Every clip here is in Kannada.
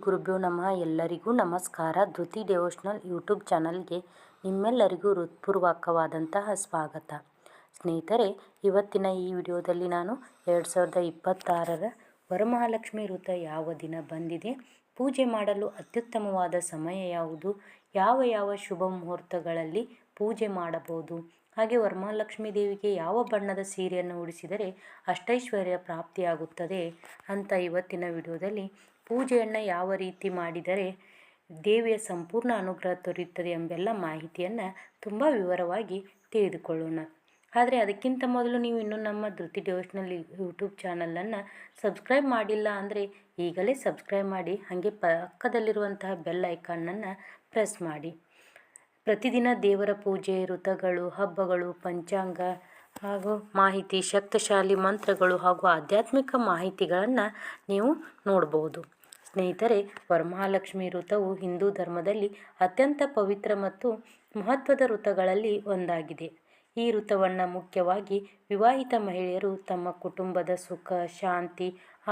ಗುರುಭ್ಯೋ ನಮಃ. ಎಲ್ಲರಿಗೂ ನಮಸ್ಕಾರ. ಧೃತಿ ಡಿವೋಷನಲ್ ಯೂಟ್ಯೂಬ್ ಚಾನಲ್ಗೆ ನಿಮ್ಮೆಲ್ಲರಿಗೂ ಹೃತ್ಪೂರ್ವಕವಾದಂತಹ ಸ್ವಾಗತ. ಸ್ನೇಹಿತರೆ, ಇವತ್ತಿನ ಈ ವಿಡಿಯೋದಲ್ಲಿ ನಾನು 2026ರ ವರಮಹಾಲಕ್ಷ್ಮಿ ವ್ರತ ಯಾವ ದಿನ ಬಂದಿದೆ, ಪೂಜೆ ಮಾಡಲು ಅತ್ಯುತ್ತಮವಾದ ಸಮಯ ಯಾವುದು, ಯಾವ ಶುಭ ಮುಹೂರ್ತಗಳಲ್ಲಿ ಪೂಜೆ ಮಾಡಬಹುದು, ಹಾಗೆ ವರಮಹಾಲಕ್ಷ್ಮಿ ದೇವಿಗೆ ಯಾವ ಬಣ್ಣದ ಸೀರೆಯನ್ನು ಉಡಿಸಿದರೆ ಅಷ್ಟೈಶ್ವರ್ಯ ಪ್ರಾಪ್ತಿಯಾಗುತ್ತದೆ ಅಂತ ಇವತ್ತಿನ ವಿಡಿಯೋದಲ್ಲಿ ಪೂಜೆಯನ್ನು ಯಾವ ರೀತಿ ಮಾಡಿದರೆ ದೇವಿಯ ಸಂಪೂರ್ಣ ಅನುಗ್ರಹ ದೊರೆಯುತ್ತದೆ ಎಂಬೆಲ್ಲ ಮಾಹಿತಿಯನ್ನು ತುಂಬ ವಿವರವಾಗಿ ತಿಳಿದುಕೊಳ್ಳೋಣ. ಆದರೆ ಅದಕ್ಕಿಂತ ಮೊದಲು ನೀವು ಇನ್ನೂ ನಮ್ಮ ಧೃತಿ ಡಿವೋಷನಲ್ ಯೂಟ್ಯೂಬ್ ಚಾನಲನ್ನು ಸಬ್ಸ್ಕ್ರೈಬ್ ಮಾಡಿಲ್ಲ ಅಂದರೆ ಈಗಲೇ ಸಬ್ಸ್ಕ್ರೈಬ್ ಮಾಡಿ, ಹಾಗೆ ಪಕ್ಕದಲ್ಲಿರುವಂತಹ ಬೆಲ್ ಐಕಾನನ್ನು ಪ್ರೆಸ್ ಮಾಡಿ. ಪ್ರತಿದಿನ ದೇವರ ಪೂಜೆ, ವ್ರತಗಳು, ಹಬ್ಬಗಳು, ಪಂಚಾಂಗ ಹಾಗೂ ಮಾಹಿತಿ, ಶಕ್ತಿಶಾಲಿ ಮಂತ್ರಗಳು ಹಾಗೂ ಆಧ್ಯಾತ್ಮಿಕ ಮಾಹಿತಿಗಳನ್ನು ನೀವು ನೋಡ್ಬೋದು. ಸ್ನೇಹಿತರೆ, ವರಮಹಾಲಕ್ಷ್ಮಿ ವ್ರತವು ಹಿಂದೂ ಧರ್ಮದಲ್ಲಿ ಅತ್ಯಂತ ಪವಿತ್ರ ಮತ್ತು ಮಹತ್ವದ ವ್ರತಗಳಲ್ಲಿ ಒಂದಾಗಿದೆ. ಈ ವ್ರತವನ್ನು ಮುಖ್ಯವಾಗಿ ವಿವಾಹಿತ ಮಹಿಳೆಯರು ತಮ್ಮ ಕುಟುಂಬದ ಸುಖ, ಶಾಂತಿ,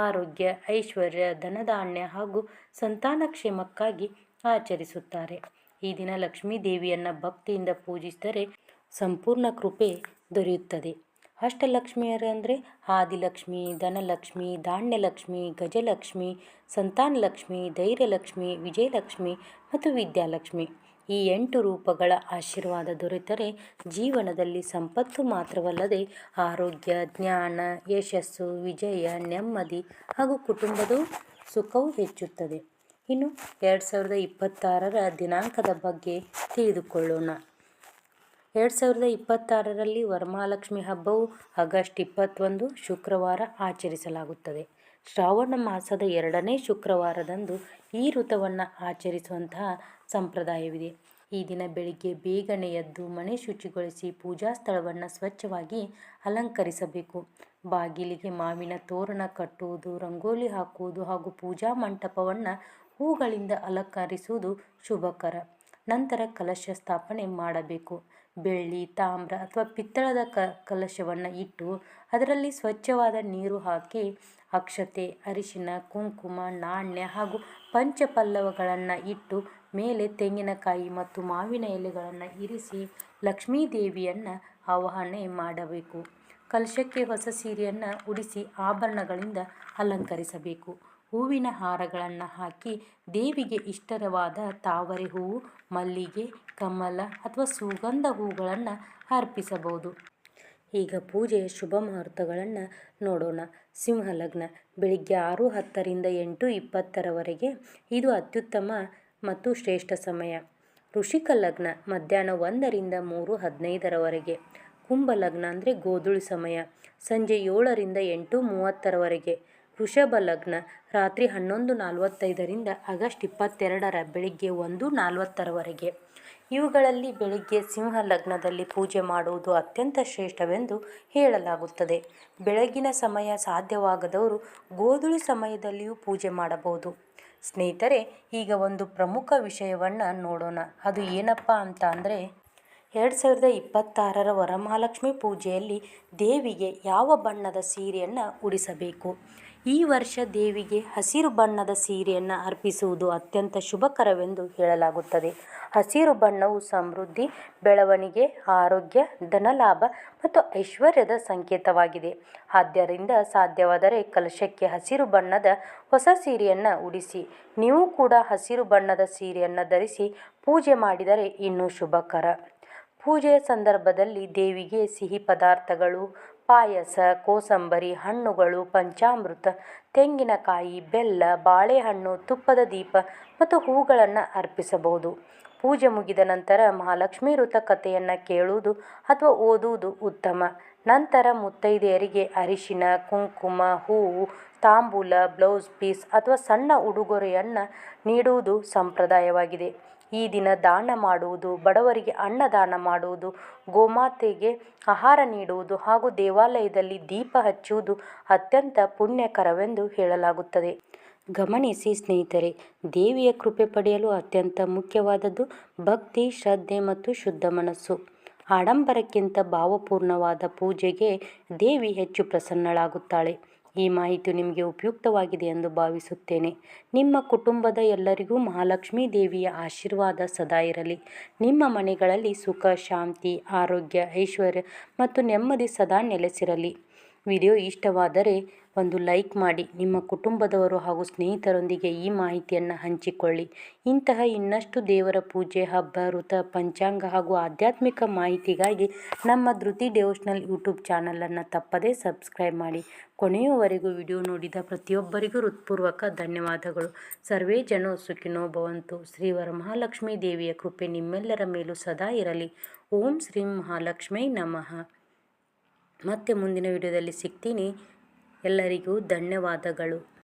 ಆರೋಗ್ಯ, ಐಶ್ವರ್ಯ, ಧನಧಾನ್ಯ ಹಾಗೂ ಸಂತಾನಕ್ಷೇಮಕ್ಕಾಗಿ ಆಚರಿಸುತ್ತಾರೆ. ಈ ದಿನ ಲಕ್ಷ್ಮೀ ದೇವಿಯನ್ನು ಭಕ್ತಿಯಿಂದ ಪೂಜಿಸಿದರೆ ಸಂಪೂರ್ಣ ಕೃಪೆ ದೊರೆಯುತ್ತದೆ. ಅಷ್ಟಲಕ್ಷ್ಮಿಯರಂದರೆ ಆದಿಲಕ್ಷ್ಮಿ, ಧನಲಕ್ಷ್ಮಿ, ಧಾನ್ಯಲಕ್ಷ್ಮಿ, ಗಜಲಕ್ಷ್ಮಿ, ಸಂತಾನಲಕ್ಷ್ಮಿ, ಧೈರ್ಯಲಕ್ಷ್ಮಿ, ವಿಜಯಲಕ್ಷ್ಮಿ ಮತ್ತು ವಿದ್ಯಾಲಕ್ಷ್ಮಿ. ಈ 8 ರೂಪಗಳ ಆಶೀರ್ವಾದ ದೊರೆತರೆ ಜೀವನದಲ್ಲಿ ಸಂಪತ್ತು ಮಾತ್ರವಲ್ಲದೆ ಆರೋಗ್ಯ, ಜ್ಞಾನ, ಯಶಸ್ಸು, ವಿಜಯ, ನೆಮ್ಮದಿ ಹಾಗೂ ಕುಟುಂಬದ ಸುಖವೂ ಹೆಚ್ಚುತ್ತದೆ. ಇನ್ನು 2026ರ ದಿನಾಂಕದ ಬಗ್ಗೆ ತಿಳಿದುಕೊಳ್ಳೋಣ. 2026ರಲ್ಲಿ ವರಮಹಾಲಕ್ಷ್ಮಿ ಹಬ್ಬವು ಆಗಸ್ಟ್ 21 ಶುಕ್ರವಾರ ಆಚರಿಸಲಾಗುತ್ತದೆ. ಶ್ರಾವಣ ಮಾಸದ 2ನೇ ಶುಕ್ರವಾರದಂದು ಈ ವ್ರತವನ್ನು ಆಚರಿಸುವಂತಹ ಸಂಪ್ರದಾಯವಿದೆ. ಈ ದಿನ ಬೆಳಿಗ್ಗೆ ಬೇಗನೆ ಎದ್ದು ಮನೆ ಶುಚಿಗೊಳಿಸಿ ಪೂಜಾ ಸ್ಥಳವನ್ನು ಸ್ವಚ್ಛವಾಗಿ ಅಲಂಕರಿಸಬೇಕು. ಬಾಗಿಲಿಗೆ ಮಾವಿನ ತೋರಣ ಕಟ್ಟುವುದು, ರಂಗೋಲಿ ಹಾಕುವುದು ಹಾಗೂ ಪೂಜಾ ಮಂಟಪವನ್ನು ಹೂಗಳಿಂದ ಅಲಂಕರಿಸುವುದು ಶುಭಕರ. ನಂತರ ಕಲಶ ಸ್ಥಾಪನೆ ಮಾಡಬೇಕು. ಬೆಳ್ಳಿ, ತಾಮ್ರ ಅಥವಾ ಪಿತ್ತಳದ ಕಲಶವನ್ನು ಇಟ್ಟು ಅದರಲ್ಲಿ ಸ್ವಚ್ಛವಾದ ನೀರು ಹಾಕಿ ಅಕ್ಷತೆ, ಅರಿಶಿನ, ಕುಂಕುಮ, ನಾಣ್ಯ ಹಾಗೂ ಪಂಚಪಲ್ಲವಗಳನ್ನು ಇಟ್ಟು ಮೇಲೆ ತೆಂಗಿನಕಾಯಿ ಮತ್ತು ಮಾವಿನ ಎಲೆಗಳನ್ನು ಇರಿಸಿ ಲಕ್ಷ್ಮೀ ದೇವಿಯನ್ನು ಆವಾಹನೆ ಮಾಡಬೇಕು. ಕಲಶಕ್ಕೆ ಹೊಸ ಸೀರೆಯನ್ನು ಉಡಿಸಿ ಆಭರಣಗಳಿಂದ ಅಲಂಕರಿಸಬೇಕು. ಹೂವಿನ ಹಾರಗಳನ್ನು ಹಾಕಿ ದೇವಿಗೆ ಇಷ್ಟವಾದ ತಾವರೆ ಹೂವು, ಮಲ್ಲಿಗೆ, ಕಮಲ ಅಥವಾ ಸುಗಂಧ ಹೂಗಳನ್ನು ಅರ್ಪಿಸಬಹುದು. ಈಗ ಪೂಜೆಯ ಶುಭ ಮುಹೂರ್ತಗಳನ್ನು ನೋಡೋಣ. ಸಿಂಹಲಗ್ನ ಬೆಳಿಗ್ಗೆ 6:10ರಿಂದ 8:20ರವರೆಗೆ ಇದು ಅತ್ಯುತ್ತಮ ಮತ್ತು ಶ್ರೇಷ್ಠ ಸಮಯ. ವೃಶ್ಚಿಕ ಲಗ್ನ ಮಧ್ಯಾಹ್ನ 1ರಿಂದ 3:15ರವರೆಗೆ. ಕುಂಭಲಗ್ನ ಅಂದರೆ ಗೋಧೂಳಿ ಸಮಯ ಸಂಜೆ 7ರಿಂದ 8:30ರವರೆಗೆ. ವೃಷಭ ಲಗ್ನ ರಾತ್ರಿ 11:45ರಿಂದ ಆಗಸ್ಟ್ 22ರ ಬೆಳಿಗ್ಗೆ 1:40ರವರೆಗೆ. ಇವುಗಳಲ್ಲಿ ಬೆಳಿಗ್ಗೆ ಸಿಂಹ ಲಗ್ನದಲ್ಲಿ ಪೂಜೆ ಮಾಡುವುದು ಅತ್ಯಂತ ಶ್ರೇಷ್ಠವೆಂದು ಹೇಳಲಾಗುತ್ತದೆ. ಬೆಳಗಿನ ಸಮಯ ಸಾಧ್ಯವಾಗದವರು ಗೋಧೂಳಿ ಸಮಯದಲ್ಲಿಯೂ ಪೂಜೆ ಮಾಡಬಹುದು. ಸ್ನೇಹಿತರೆ, ಈಗ ಒಂದು ಪ್ರಮುಖ ವಿಷಯವನ್ನು ನೋಡೋಣ. ಅದು ಏನಪ್ಪ ಅಂತ ಅಂದರೆ 2026ರ ವರಮಹಾಲಕ್ಷ್ಮಿ ಪೂಜೆಯಲ್ಲಿ ದೇವಿಗೆ ಯಾವ ಬಣ್ಣದ ಸೀರೆಯನ್ನು ಉಡಿಸಬೇಕು. ಈ ವರ್ಷ ದೇವಿಗೆ ಹಸಿರು ಬಣ್ಣದ ಸೀರೆಯನ್ನು ಅರ್ಪಿಸುವುದು ಅತ್ಯಂತ ಶುಭಕರವೆಂದು ಹೇಳಲಾಗುತ್ತದೆ. ಹಸಿರು ಬಣ್ಣವು ಸಮೃದ್ಧಿ, ಬೆಳವಣಿಗೆ, ಆರೋಗ್ಯ, ಧನಲಾಭ ಮತ್ತು ಐಶ್ವರ್ಯದ ಸಂಕೇತವಾಗಿದೆ. ಆದ್ದರಿಂದ ಸಾಧ್ಯವಾದರೆ ಕಲಶಕ್ಕೆ ಹಸಿರು ಬಣ್ಣದ ಹೊಸ ಸೀರೆಯನ್ನು ಉಡಿಸಿ. ನೀವು ಕೂಡ ಹಸಿರು ಬಣ್ಣದ ಸೀರೆಯನ್ನು ಧರಿಸಿ ಪೂಜೆ ಮಾಡಿದರೆ ಇನ್ನೂ ಶುಭಕರ. ಪೂಜೆಯ ಸಂದರ್ಭದಲ್ಲಿ ದೇವಿಗೆ ಸಿಹಿ ಪದಾರ್ಥಗಳು, ಪಾಯಸ, ಕೋಸಂಬರಿ, ಹಣ್ಣುಗಳು, ಪಂಚಾಮೃತ, ತೆಂಗಿನಕಾಯಿ, ಬೆಲ್ಲ, ಬಾಳೆಹಣ್ಣು, ತುಪ್ಪದ ದೀಪ ಮತ್ತು ಹೂಗಳನ್ನು ಅರ್ಪಿಸಬಹುದು. ಪೂಜೆ ಮುಗಿದ ನಂತರ ಮಹಾಲಕ್ಷ್ಮಿ ವ್ರತ ಕಥೆಯನ್ನು ಕೇಳುವುದು ಅಥವಾ ಓದುವುದು ಉತ್ತಮ. ನಂತರ ಮುತ್ತೈದೆಯರಿಗೆ ಅರಿಶಿನ, ಕುಂಕುಮ, ಹೂವು, ತಾಂಬೂಲ, ಬ್ಲೌಸ್ ಪೀಸ್ ಅಥವಾ ಸಣ್ಣ ಉಡುಗೊರೆಯನ್ನು ನೀಡುವುದು ಸಂಪ್ರದಾಯವಾಗಿದೆ. ಈ ದಿನ ದಾನ ಮಾಡುವುದು, ಬಡವರಿಗೆ ಅನ್ನದಾನ ಮಾಡುವುದು, ಗೋಮಾತೆಗೆ ಆಹಾರ ನೀಡುವುದು ಹಾಗೂ ದೇವಾಲಯದಲ್ಲಿ ದೀಪ ಹಚ್ಚುವುದು ಅತ್ಯಂತ ಪುಣ್ಯಕರವೆಂದು ಹೇಳಲಾಗುತ್ತದೆ. ಗಮನಿಸಿ ಸ್ನೇಹಿತರೆ, ದೇವಿಯ ಕೃಪೆ ಪಡೆಯಲು ಅತ್ಯಂತ ಮುಖ್ಯವಾದದ್ದು ಭಕ್ತಿ, ಶ್ರದ್ಧೆ ಮತ್ತು ಶುದ್ಧ ಮನಸ್ಸು. ಆಡಂಬರಕ್ಕಿಂತ ಭಾವಪೂರ್ಣವಾದ ಪೂಜೆಗೆ ದೇವಿ ಹೆಚ್ಚು ಪ್ರಸನ್ನಳಾಗುತ್ತಾಳೆ. ಈ ಮಾಹಿತಿಯು ನಿಮಗೆ ಉಪಯುಕ್ತವಾಗಿದೆ ಎಂದು ಭಾವಿಸುತ್ತೇನೆ. ನಿಮ್ಮ ಕುಟುಂಬದ ಎಲ್ಲರಿಗೂ ಮಹಾಲಕ್ಷ್ಮೀ ದೇವಿಯ ಆಶೀರ್ವಾದ ಸದಾ ಇರಲಿ. ನಿಮ್ಮ ಮನೆಗಳಲ್ಲಿ ಸುಖ, ಶಾಂತಿ, ಆರೋಗ್ಯ, ಐಶ್ವರ್ಯ ಮತ್ತು ನೆಮ್ಮದಿ ಸದಾ ನೆಲೆಸಿರಲಿ. ವಿಡಿಯೋ ಇಷ್ಟವಾದರೆ ಒಂದು ಲೈಕ್ ಮಾಡಿ. ನಿಮ್ಮ ಕುಟುಂಬದವರು ಹಾಗೂ ಸ್ನೇಹಿತರೊಂದಿಗೆ ಈ ಮಾಹಿತಿಯನ್ನು ಹಂಚಿಕೊಳ್ಳಿ. ಇಂತಹ ಇನ್ನಷ್ಟು ದೇವರ ಪೂಜೆ, ಹಬ್ಬ, ವ್ರತ, ಪಂಚಾಂಗ ಹಾಗೂ ಆಧ್ಯಾತ್ಮಿಕ ಮಾಹಿತಿಗಾಗಿ ನಮ್ಮ ಧೃತಿ ಡಿವೋಷನಲ್ ಯೂಟ್ಯೂಬ್ ಚಾನಲನ್ನು ತಪ್ಪದೇ ಸಬ್ಸ್ಕ್ರೈಬ್ ಮಾಡಿ. ಕೊನೆಯವರೆಗೂ ವಿಡಿಯೋ ನೋಡಿದ ಪ್ರತಿಯೊಬ್ಬರಿಗೂ ಹೃತ್ಪೂರ್ವಕ ಧನ್ಯವಾದಗಳು. ಸರ್ವೇ ಜನೋ ಸುಖಿನೋ ಭವಂತು. ಶ್ರೀ ವರಮಹಾಲಕ್ಷ್ಮೀ ದೇವಿಯ ಕೃಪೆ ನಿಮ್ಮೆಲ್ಲರ ಮೇಲೂ ಸದಾ ಇರಲಿ. ಓಂ ಶ್ರೀ ಮಹಾಲಕ್ಷ್ಮೀ ನಮಃ. ಮತ್ತೆ ಮುಂದಿನ ವಿಡಿಯೋದಲ್ಲಿ ಸಿಗ್ತೀನಿ. ಎಲ್ಲರಿಗೂ ಧನ್ಯವಾದಗಳು.